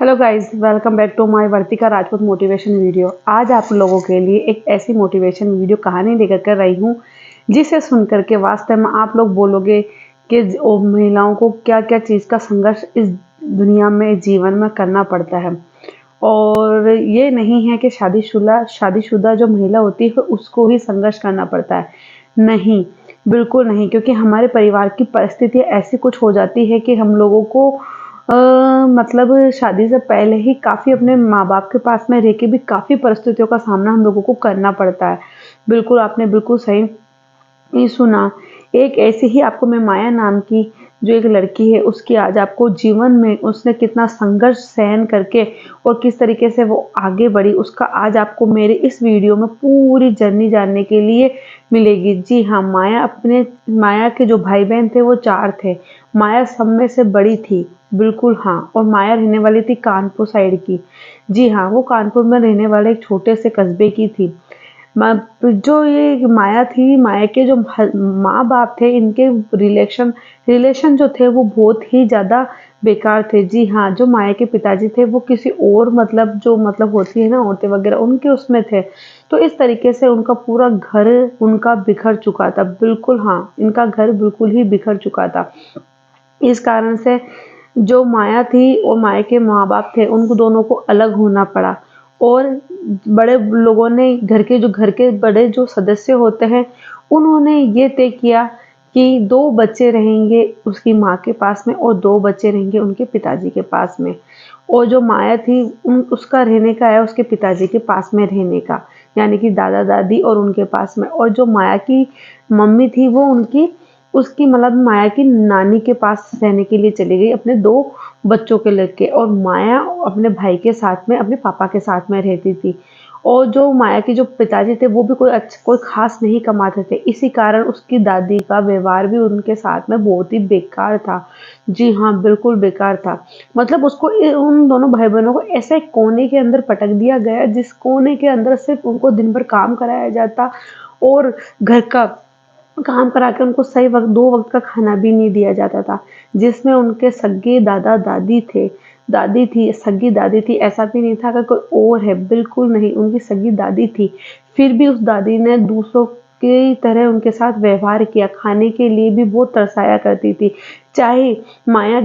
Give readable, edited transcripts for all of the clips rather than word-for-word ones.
Hello guys, welcome back to my Vartika Rajput motivation video. आज आप लोगों के लिए एक ऐसी मोटिवेशन वीडियो कहानी लेकर कर रही हूँ जिसे सुनकर के वास्तव में आप लोग बोलोगे कि महिलाओं को क्या क्या चीज़ का संघर्ष इस दुनिया में जीवन में करना पड़ता है। और ये नहीं है कि शादीशुदा जो महिला होती है उसको ही संघर्ष करना पड़ता है। नहीं, बिल्कुल नहीं, क्योंकि हमारे परिवार की परिस्थिति ऐसी कुछ हो जाती है कि हम लोगों को अ, मतलब शादी से पहले ही काफ़ी अपने माँ-बाप के पास में रह के भी काफ़ी परिस्थितियों का सामना हम लोगों को करना पड़ता है। बिल्कुल, आपने बिल्कुल सही ये सुना। एक ऐसी ही आपको मैं माया नाम की जो एक लड़की है उसकी आज आपको जीवन में उसने कितना संघर्ष सहन करके और किस तरीके से वो आगे बढ़ी उसका आज आपको मेरे इस वीडियो में पूरी जर्नी जानने के लिए मिलेगी। जी हाँ, माया के जो भाई-बहन थे वो 4 थे। माया सब में से बड़ी थी। बिल्कुल हाँ, और माया रहने वाली थी कानपुर साइड की। जी हाँ, वो कानपुर में रहने वाले एक छोटे से कस्बे की थी। जो ये माया थी, माया के जो माँ बाप थे, इनके रिलेशन रिलेशन जो थे वो बहुत ही ज़्यादा बेकार थे। जी हाँ, जो माया के पिताजी थे वो किसी और जो होती है ना औरतें वगैरह उनके उसमें थे। तो इस तरीके से उनका पूरा घर उनका बिखर चुका था। बिल्कुल हाँ, इनका घर बिल्कुल ही बिखर चुका था। इस कारण से जो माया थी और माया के माँ-बाप थे, उनको दोनों को अलग होना पड़ा। और बड़े लोगों ने घर के बड़े जो सदस्य होते हैं, उन्होंने ये तय किया कि 2 बच्चे रहेंगे उसकी माँ के पास में और 2 बच्चे रहेंगे उनके पिताजी के पास में। और जो माया थी उन उसका रहने का है उसके पिताजी के पास में रहने का, यानी कि दादा-दादी और उनके पास में। और जो माया की मम्मी थी वो उसकी माया की नानी के पास रहने के लिए चली गई अपने 2 बच्चों को लेके। और माया अपने भाई के साथ में अपने पापा के साथ में रहती थी। और जो माया के जो पिताजी थे वो भी कोई ख़ास नहीं कमाते थे। इसी कारण उसकी दादी का व्यवहार भी उनके साथ में बहुत ही बेकार था। जी हाँ, बिल्कुल बेकार था। मतलब उसको उन दोनों भाई-बहनों को ऐसे कोने के अंदर पटक दिया गया जिस कोने के अंदर सिर्फ़ उनको दिन भर काम कराया जाता और घर का काम करा के उनको सही वक़्त 2 वक़्त का खाना भी नहीं दिया जाता था, जिसमें उनके सगे दादा-दादी थे, दादी थी, सगी दादी थी, ऐसा भी नहीं था कि कोई और है, बिल्कुल नहीं, उनकी सगी दादी थी। फिर भी उस दादी ने दूसरों की तरह उनके साथ व्यवहार किया, खाने के लिए भी बहुत तरसाया करती थी। चाहे माया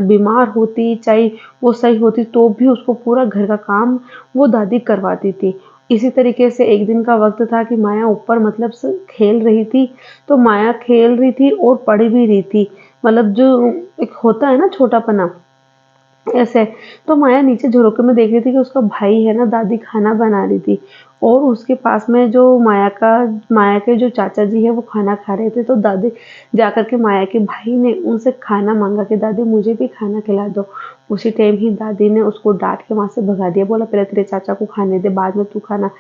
बीमार होती, चाहे वो सही होती, तो भी उसको पूरा घर का काम वो दादी करवाती थी। इसी तरीके से एक दिन का वक़्त था कि माया ऊपर खेल रही थी, तो माया खेल रही थी और पढ़ भी रही थी। मतलब जो एक होता है ना छोटापना, ऐसे। तो माया नीचे झरोखे में देख रही थी कि उसका भाई है ना दादी खाना बना रही थी और उसके पास में जो माया के जो चाचा जी हैं वो खाना खा रहे थे। तो दादी जाकर के माया के भाई ने उनसे खाना माँगा कि दादी मुझे भी खाना खिला दो। उसी टाइम ही दादी ने उसको डाँट के वहाँ से भगा दिया, बोला पहले तेरे चाचा को खाने दे बाद में तू खाना।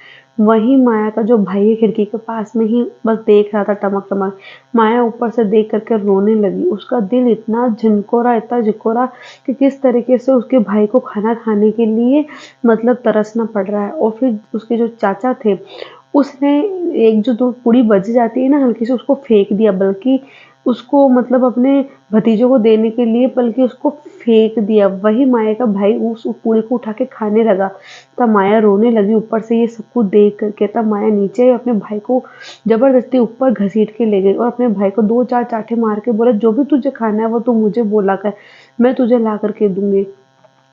वहीं माया का जो भाई है खिड़की के पास में ही बस देख रहा था टमक-टमक। माया ऊपर से देख कर के रोने लगी। उसका दिल इतना झिकोरा कि किस तरीके से उसके भाई को खाना खाने के लिए तरसना पड़ रहा है। और फिर उसके जो चाचा थे, उसने एक जो 2 पूड़ी बच जाती है ना हल्की सी उसको फेंक दिया, बल्कि उसको अपने भतीजों को देने के लिए बल्कि उसको फेंक दिया। वही माया का भाई उस पूड़ी को उठा के खाने लगा। तब माया रोने लगी ऊपर से ये सब कुछ देख कर के। तब माया नीचे अपने भाई को ज़बरदस्ती ऊपर घसीट के ले गई और अपने भाई को 2-4 चाँटे मार के बोला, जो भी तुझे खाना है वो तू मुझे बोला कर, मैं तुझे ला कर के दूँगी।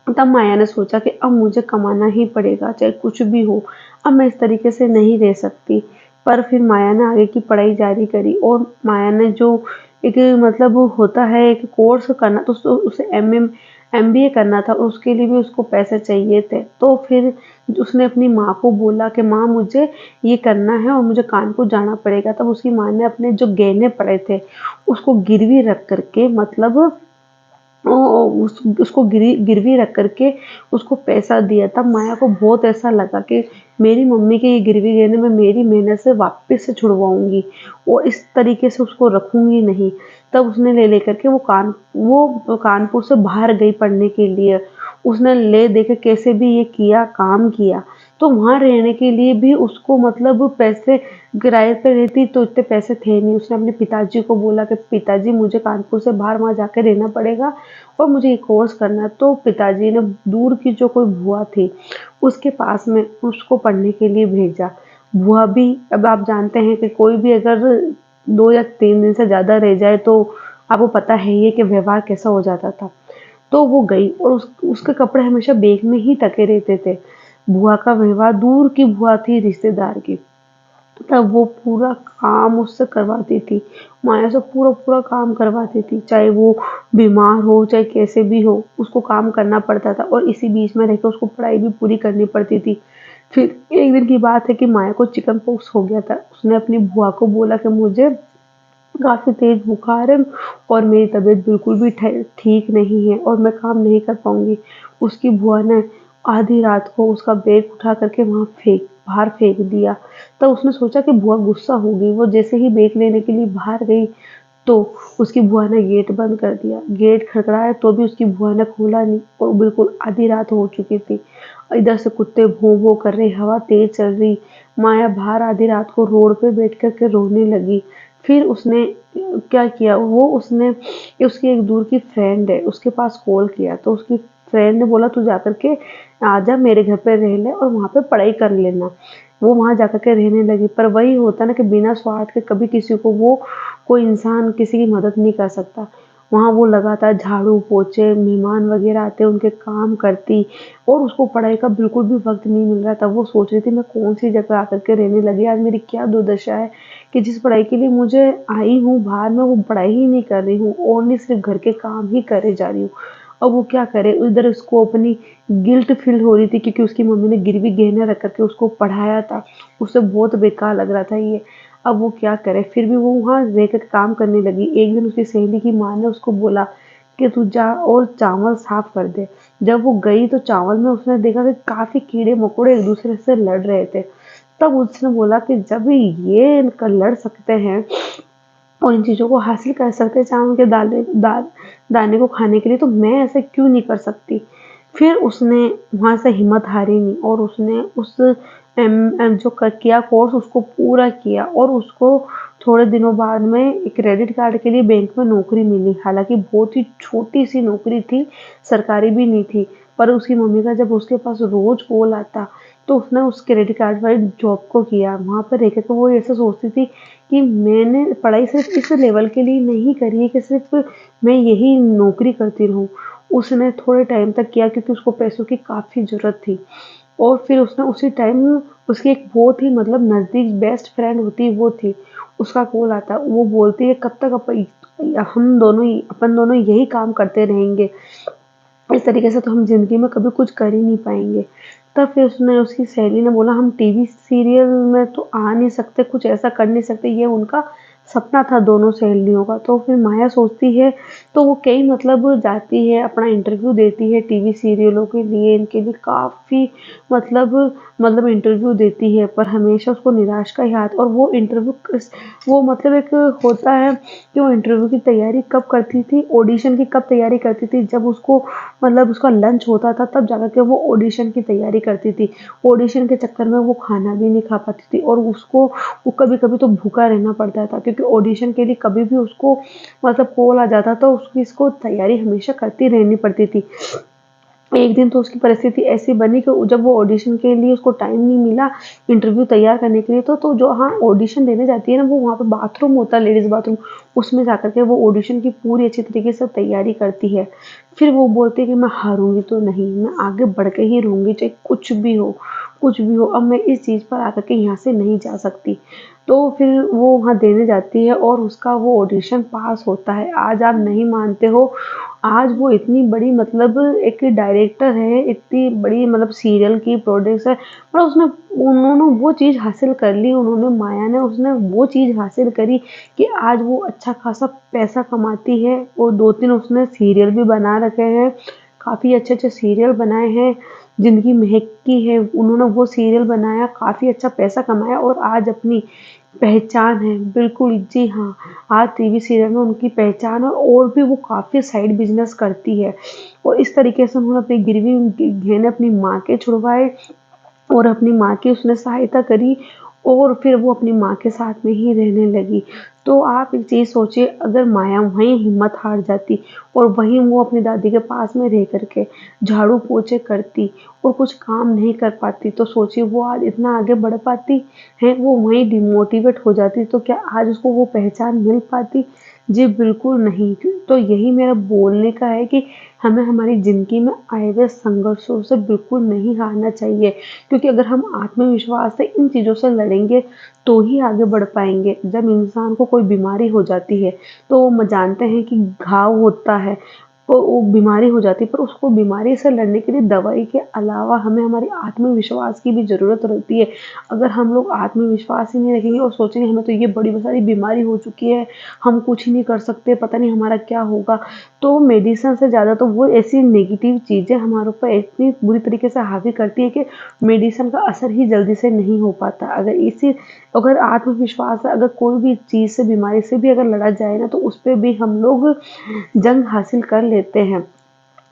तब माया ने सोचा कि अब मुझे कमाना ही पड़ेगा, चाहे कुछ भी हो, अब मैं इस तरीके से नहीं रह सकती। पर फिर माया ने आगे की पढ़ाई जारी करी और माया ने जो एक होता है एक कोर्स करना, तो उसे एमबीए करना था, उसके लिए भी उसको पैसे चाहिए थे। तो फिर उसने अपनी माँ को बोला कि माँ मुझे ये करना है और मुझे कानपुर जाना पड़ेगा। तब उसकी माँ ने अपने जो गहने पड़े थे, उसको गिरवी रख कर के ओ उसको गिरवी रख कर के उसको पैसा दिया। तब माया को बहुत ऐसा लगा कि मेरी मम्मी के ये गिरवी गहने मैं मेरी मेहनत से वापस से छुड़वाऊँगी और इस तरीके से उसको रखूँगी नहीं। तब उसने लेकर के वो कानपुर से बाहर गई पढ़ने के लिए। उसने ले दे के कैसे भी ये काम किया। तो वहाँ रहने के लिए भी उसको मतलब पैसे किराए पे रहती तो इतने पैसे थे नहीं। उसने अपने पिताजी को बोला कि पिताजी मुझे कानपुर से बाहर वहाँ जाके रहना पड़ेगा और मुझे ये कोर्स करना है। तो पिताजी ने दूर की जो कोई बुआ थी उसके पास में उसको पढ़ने के लिए भेजा। बुआ भी, अब आप जानते हैं कि कोई भी अगर 2 या 3 दिन से ज़्यादा रह जाए तो आपको पता है ही है कि व्यवहार कैसा हो जाता था। तो वो गई और उसके कपड़े हमेशा बैग में ही टके रहते थे। बुआ का व्यवहार, दूर की बुआ थी रिश्तेदार की, तब वो पूरा काम उससे करवाती थी। माया से पूरा-पूरा काम करवाती थी, चाहे वो बीमार हो, चाहे कैसे भी हो, उसको काम करना पड़ता था और इसी बीच में रहकर उसको पढ़ाई भी पूरी करनी पड़ती थी। फिर एक दिन की बात है कि माया को चिकन पॉक्स हो गया था। उसने अपनी बुआ को बोला कि मुझे काफ़ी तेज़ बुखार है और मेरी तबीयत बिल्कुल भी ठीक नहीं है और मैं काम नहीं कर पाऊँगी। उसकी बुआ ने आधी रात को उसका बैग उठा कर के बाहर फेंक दिया। तब उसने सोचा कि बुआ गुस्सा होगी। वो जैसे ही बैग लेने के लिए बाहर गई तो उसकी बुआ ने गेट बंद कर दिया। गेट खड़खड़ाया तो भी उसकी बुआ ने खोला नहीं और बिल्कुल आधी रात हो चुकी थी। इधर से कुत्ते भौं-भौं कर रहे, हवा तेज़ चल रही। माया बाहर आधी रात को रोड पे बैठ कर के रोने लगी। फिर उसने क्या किया, वो उसने उसकी एक दूर की फ्रेंड है, उसके पास कॉल किया तो उसकी फ्रेंड ने बोला तू जाकर के आजा मेरे घर पे रह ले और वहाँ पे पढ़ाई कर लेना। वो वहाँ जाकर के रहने लगी, पर वही होता ना कि बिना स्वार्थ के कभी किसी को वो कोई इंसान किसी की मदद नहीं कर सकता। वहाँ वो लगातार झाड़ू, पोछे, मेहमान वगैरह आते उनके काम करती और उसको पढ़ाई का बिल्कुल भी वक़्त नहीं मिल रहा था। वो सोच रही थी मैं कौन-सी जगह आकर के रहने लगी, आज मेरी क्या दुर्दशा है कि जिस पढ़ाई के लिए मुझे आई हूँ बाहर, मैं वो पढ़ाई ही नहीं कर रही हूँ, ओनली सिर्फ़ घर के काम ही करे जा रही हूँ। अब वो क्या करे, उधर उसको अपनी गिल्ट फ़ील हो रही थी क्योंकि उसकी मम्मी ने गिरवी गहने रख कर के उसको पढ़ाया था। उसे बहुत बेकार लग रहा था ये। अब वो क्या करे, फिर भी वो वहाँ रह कर काम करने लगी। एक दिन उसकी सहेली की माँ ने उसको बोला कि तू जा और चावल साफ कर दे। जब वो गई तो चावल में उसने देखा कि काफ़ी कीड़े-मकोड़े एक-दूसरे से लड़ रहे थे। तब उसने बोला कि जब ये लड़ सकते हैं और इन चीज़ों को हासिल कर सकते हैं चावल के दाने को खाने के लिए, तो मैं ऐसा क्यों नहीं कर सकती। फिर उसने वहाँ से हिम्मत हारी नहीं और उसने उस जो किया कोर्स उसको पूरा किया और उसको थोड़े दिनों बाद में एक क्रेडिट कार्ड के लिए बैंक में नौकरी मिली। हालाँकि बहुत ही छोटी-सी नौकरी थी, सरकारी भी नहीं थी, पर उसकी मम्मी का जब उसके पास रोज़ कॉल आता, तो उसने उस क्रेडिट कार्ड वाली जॉब को किया। वहाँ पर रह कर के वो ऐसा सोचती थी कि मैंने पढ़ाई सिर्फ़ इस लेवल के लिए नहीं करी है कि सिर्फ़ मैं यही नौकरी करती रहूँ। उसने थोड़े टाइम तक किया क्योंकि उसको पैसों की काफ़ी ज़रूरत थी और फिर उसने उसी टाइम उसकी एक बहुत ही मतलब नज़दीक बेस्ट फ्रेंड होती है वो थी। उसका कॉल आता, वो बोलती है कब तक अपन दोनों यही काम करते रहेंगे। इस तरीके से तो हम ज़िंदगी में कभी कुछ कर ही नहीं पाएँगे। तब फिर उसकी सहेली ने बोला हम टीवी सीरियल में तो आ नहीं सकते, कुछ ऐसा कर नहीं सकते, ये उनका सपना था दोनों सहेलियों का। तो फिर माया सोचती है तो वो कई मतलब जाती है, अपना इंटरव्यू देती है टीवी सीरियलों के लिए, इनके लिए काफ़ी मतलब इंटरव्यू देती है, पर हमेशा उसको निराश का ही हाथ और वो मतलब एक होता है कि वो इंटरव्यू की तैयारी कब करती थी, ऑडिशन की कब तैयारी करती थी, जब उसको मतलब उसका लंच होता था तब जाकर के वो ऑडिशन की तैयारी करती थी। ऑडिशन के चक्कर में वो खाना भी नहीं खा पाती थी और उसको वो कभी-कभी तो भूखा रहना पड़ता था क्योंकि ऑडिशन के लिए कभी भी उसको मतलब कॉल आ जाता तो उसकी इसको तैयारी हमेशा करती रहनी पड़ती थी। एक दिन तो उसकी परिस्थिति ऐसी बनी कि जब वो ऑडिशन के लिए उसको टाइम नहीं मिला इंटरव्यू तैयार करने के लिए तो जो हाँ ऑडिशन देने जाती है ना वो वहाँ पे बाथरूम होता है लेडीज़ बाथरूम, उसमें जाकर के वो ऑडिशन की पूरी अच्छी तरीके से तैयारी करती है। फिर वो बोलती है कि मैं हारूँगी तो नहीं, मैं आगे बढ़ के ही रहूँगी चाहे कुछ भी हो, कुछ भी हो। अब मैं इस चीज़ पर आकर के यहाँ से नहीं जा सकती। तो फिर वो वहाँ देने जाती है और उसका वो ऑडिशन पास होता है। आज आप नहीं मानते हो, आज वो इतनी बड़ी मतलब एक डायरेक्टर है, इतनी बड़ी मतलब सीरियल की प्रोड्यूसर, पर उन्होंने वो चीज़ हासिल कर ली, उन्होंने माया ने उसने वो चीज़ हासिल करी कि आज वो अच्छा खासा पैसा कमाती है और 2-3 उसने सीरियल भी बना रखे हैं, काफ़ी अच्छे-अच्छे सीरियल बनाए हैं। ज़िंदगी महकी है, उन्होंने वो सीरियल बनाया, काफ़ी अच्छा पैसा कमाया और आज अपनी पहचान है, बिल्कुल, जी हाँ। आज टीवी सीरियल में उनकी पहचान है और भी वो काफ़ी साइड बिज़नेस करती है और इस तरीके से उन्होंने अपनी गिरवी गहने अपनी माँ के छुड़वाए और अपनी माँ की उसने सहायता करी और फिर वो अपनी माँ के साथ में ही रहने लगी। तो आप एक चीज़ सोचिए, अगर माया वहीं हिम्मत हार जाती और वहीं वो अपनी दादी के पास में रह कर के झाड़ू पोछे करती और कुछ काम नहीं कर पाती, तो सोचिए वो आज इतना आगे बढ़ पाती है? वो वहीं डिमोटिवेट हो जाती तो क्या आज उसको वो पहचान मिल पाती? जी बिल्कुल नहीं। तो यही मेरा बोलने का है कि हमें हमारी ज़िंदगी में आए हुए संघर्षों से बिल्कुल नहीं हारना चाहिए, क्योंकि अगर हम आत्मविश्वास से इन चीज़ों से लड़ेंगे तो ही आगे बढ़ पाएँगे। जब इंसान को कोई बीमारी हो जाती है तो हम जानते हैं कि घाव होता है, तो वो बीमारी हो जाती है, पर उसको बीमारी से लड़ने के लिए दवाई के अलावा हमें हमारे आत्मविश्वास की भी ज़रूरत रहती है। अगर हम लोग आत्मविश्वास ही नहीं रखेंगे और सोचेंगे हमें तो ये बड़ी सारी बीमारी हो चुकी है, हम कुछ ही नहीं कर सकते, पता नहीं हमारा क्या होगा, तो मेडिसिन से ज़्यादा तो वो ऐसी नेगेटिव चीज़ें हमारे ऊपर इतनी बुरी तरीके से हावी करती है कि मेडिसिन का असर ही जल्दी से नहीं हो पाता। अगर आत्मविश्वास है, अगर कोई भी चीज़ से, बीमारी से भी अगर लड़ा जाए ना, तो उस पे भी हम लोग जंग हासिल कर लेते हैं।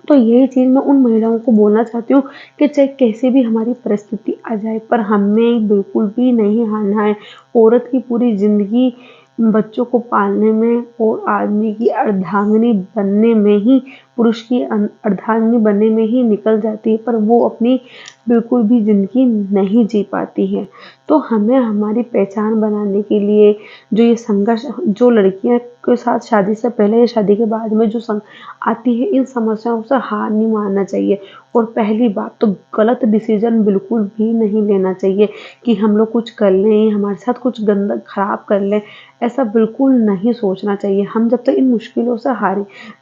तो यही चीज़ मैं उन महिलाओं को बोलना चाहती हूँ कि चाहे कैसी भी हमारी परिस्थिति आ जाए, पर हमें बिल्कुल भी नहीं हारना है। औरत की पूरी ज़िंदगी बच्चों को पालने में और आदमी की अर्धांगिनी बनने में ही, पुरुष की अर्धांगिनी बनने में ही निकल जाती है, पर वो अपनी बिल्कुल भी ज़िंदगी नहीं जी पाती है। तो हमें हमारी पहचान बनाने के लिए जो ये संघर्ष, जो लड़कियाँ के साथ शादी से पहले या शादी के बाद में जो आती है, इन समस्याओं से हार नहीं मानना चाहिए। और पहली बात तो गलत डिसीज़न बिल्कुल भी नहीं लेना चाहिए कि हम लोग कुछ कर लें, हमारे साथ कुछ गंदा खराब कर लें, ऐसा बिल्कुल नहीं सोचना चाहिए। हम जब तक इन मुश्किलों से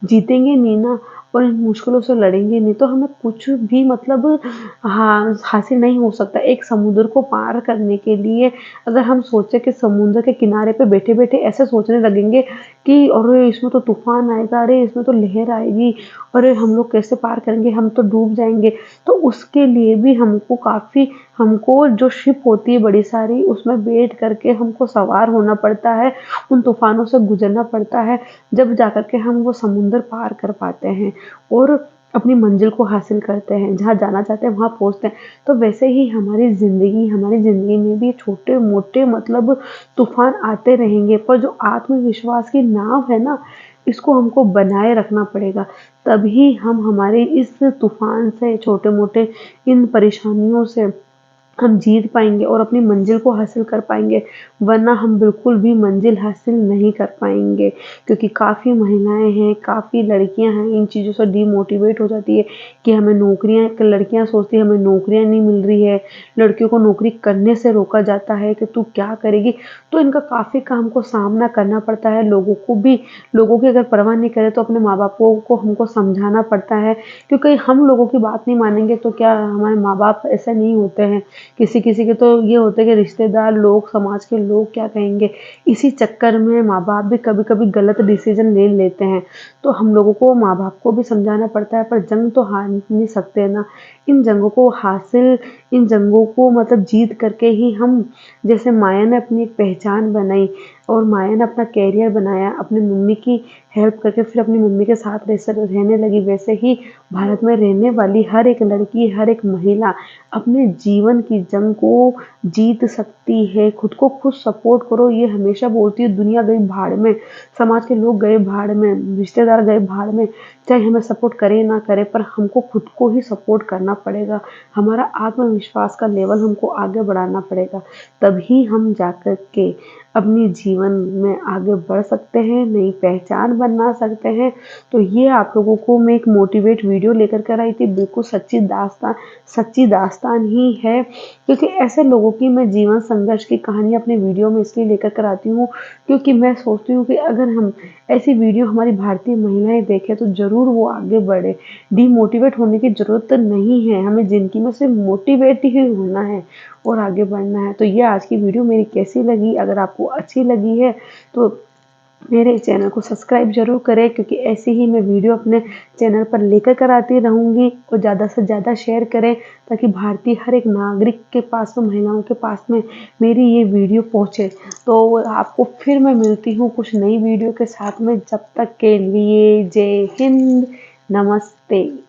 जीतेंगे नहीं ना और इन मुश्किलों से लड़ेंगे नहीं, तो हमें कुछ भी मतलब हासिल नहीं हो सकता। एक समुद्र को पार करने के लिए अगर हम सोचें कि समुद्र के किनारे पे बैठे-बैठे ऐसे सोचने लगेंगे कि अरे! इसमें तो तूफ़ान आएगा, अरे! इसमें तो लहर आएगी, अरे! हम लोग कैसे पार करेंगे, हम तो डूब जाएँगे। तो उसके लिए भी हमको जो शिप होती है बड़ी सारी, उसमें बैठ कर के हमको सवार होना पड़ता है, उन तूफ़ानों से गुज़रना पड़ता है, जब जाकर के हम वो समुंदर पार कर पाते हैं और अपनी मंज़िल को हासिल करते हैं, जहाँ जाना चाहते हैं वहाँ पहुँचते हैं। तो वैसे ही हमारी ज़िंदगी में भी छोटे-मोटे मतलब तूफ़ान आते रहेंगे, पर जो आत्मविश्वास की नाव है ना, इसको हमको बनाए रखना पड़ेगा। तभी हम हमारे इस तूफ़ान से, छोटे-मोटे इन परेशानियों से हम जीत पाएँगे और अपनी मंज़िल को हासिल कर पाएँगे, वरना हम बिल्कुल भी मंज़िल हासिल नहीं कर पाएँगे। क्योंकि काफ़ी महिलाएँ हैं, काफ़ी लड़कियाँ हैं, इन चीज़ों से डिमोटिवेट हो जाती है कि लड़कियाँ सोचती हैं हमें नौकरियाँ नहीं मिल रही है, लड़कियों को नौकरी करने से रोका जाता है कि तू क्या करेगी? तो इनका काफ़ी काम को सामना करना पड़ता है, लोगों की अगर परवाह नहीं करें तो अपने माँ-बापों को हमको समझाना पड़ता है, क्योंकि हम लोगों की बात नहीं मानेंगे तो क्या हमारे माँ-बाप ऐसे नहीं होते हैं। किसी-किसी के तो ये होता है कि रिश्तेदार लोग, समाज के लोग क्या कहेंगे? इसी चक्कर में माँ-बाप भी कभी-कभी गलत डिसीज़न ले लेते हैं। तो हम लोगों को माँ-बाप को भी समझाना पड़ता है, पर जंग तो हार नहीं सकते ना। इन जंगों को मतलब जीत करके ही हम, जैसे माया ने अपनी एक पहचान बनाई और माया ने अपना करियर बनाया, अपनी मम्मी की हेल्प करके फिर अपनी मम्मी के साथ रहने लगी, वैसे ही भारत में रहने वाली हर एक लड़की, हर एक महिला अपने जीवन की जंग को जीत सकती है। खुद को खुद सपोर्ट करो, ये हमेशा बोलती हूँ। दुनिया गई भाड़ में, समाज के लोग गए भाड़ में, रिश्तेदार गए भाड़ में, चाहे हमें सपोर्ट करें ना करें, पर हमको खुद को ही सपोर्ट करना पड़ेगा। हमारा आत्मविश्वास का लेवल हमको आगे बढ़ाना पड़ेगा, तभी हम जाकर के अपनी जीवन में आगे बढ़ सकते हैं, नई पहचान बना सकते हैं। तो ये आप लोगों को मैं एक मोटिवेट वीडियो लेकर कर आई थी, बिल्कुल सच्ची दास्तान ही है, क्योंकि ऐसे लोगों की मैं जीवन संघर्ष की कहानी अपने वीडियो में इसलिए लेकर कर आती हूँ, क्योंकि मैं सोचती हूँ कि अगर हम ऐसी वीडियो हमारी भारतीय महिलाएं देखें तो ज़रूर वो आगे बढ़े। डिमोटिवेट होने की ज़रूरत नहीं है, हमें ज़िंदगी में सिर्फ मोटिवेट ही होना है और आगे बढ़ना है। तो ये आज की वीडियो मेरी कैसी लगी? अगर आपको अच्छी लगी है तो मेरे चैनल को सब्सक्राइब ज़रूर करें, क्योंकि ऐसे ही मैं वीडियो अपने चैनल पर लेकर कर आती रहूँगी, और ज़्यादा से ज़्यादा शेयर करें ताकि भारतीय हर एक नागरिक के पास में, महिलाओं के पास में मेरी ये वीडियो पहुँचे। तो आपको फिर मैं मिलती हूँ कुछ नई वीडियो के साथ में, जब तक के लिए जय हिंद, नमस्ते।